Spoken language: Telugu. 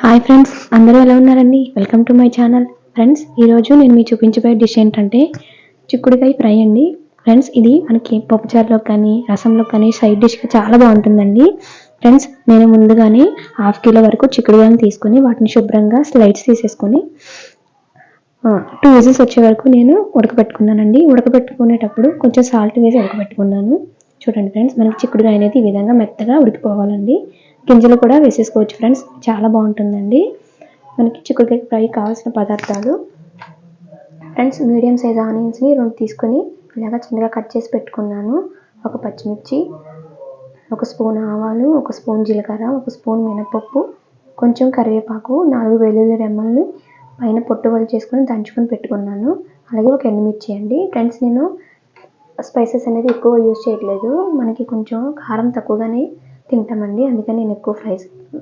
హాయ్ ఫ్రెండ్స్, అందరూ ఎలా ఉన్నారండి? Welcome to my channel. Friends, ఈరోజు నేను మీకు చూపించబోయే డిష్ ఏంటంటే చిక్కుడుకాయ ఫ్రై అండి. ఫ్రెండ్స్, ఇది మనకి పప్పుచారులో కానీ రసంలో కానీ సైడ్ డిష్గా చాలా బాగుంటుందండి. ఫ్రెండ్స్, నేను ముందుగానే 1/2 కిలో వరకు చిక్కుడుకాయలను తీసుకొని వాటిని శుభ్రంగా స్లైడ్స్ తీసేసుకొని 2 విజిల్స్ వచ్చే వరకు నేను ఉడకబెట్టుకున్నానండి. ఉడకబెట్టుకునేటప్పుడు కొంచెం సాల్ట్ వేసి ఉడకబెట్టుకున్నాను. చూడండి ఫ్రెండ్స్, మనకి చిక్కుడుకాయ అనేది ఈ విధంగా మెత్తగా ఉడికిపోవాలండి. గింజలు కూడా వేసేసుకోవచ్చు ఫ్రెండ్స్, చాలా బాగుంటుందండి. మనకి చిక్కుడుకాయ ఫ్రై కావాల్సిన పదార్థాలు ఫ్రెండ్స్, మీడియం సైజ్ ఆనియన్స్ని 2 తీసుకొని ఇలాగా చిన్నగా కట్ చేసి పెట్టుకున్నాను. ఒక పచ్చిమిర్చి, 1 స్పూన్ ఆవాలు, 1 స్పూన్ జీలకర్ర, 1 స్పూన్ మినపప్పు, కొంచెం కరివేపాకు, 4 వెల్లుల్లి రెమ్మల్ని పైన పొట్టు వలు చేసుకొని దంచుకొని పెట్టుకున్నాను. అలాగే 1 ఎండుమిర్చి అండి. ఫ్రెండ్స్, నేను స్పైసెస్ అనేది ఎక్కువ యూజ్ చేయట్లేదు. మనకి కొంచెం కారం తక్కువగానే తింటామండి, అందుకని నేను ఎక్కువ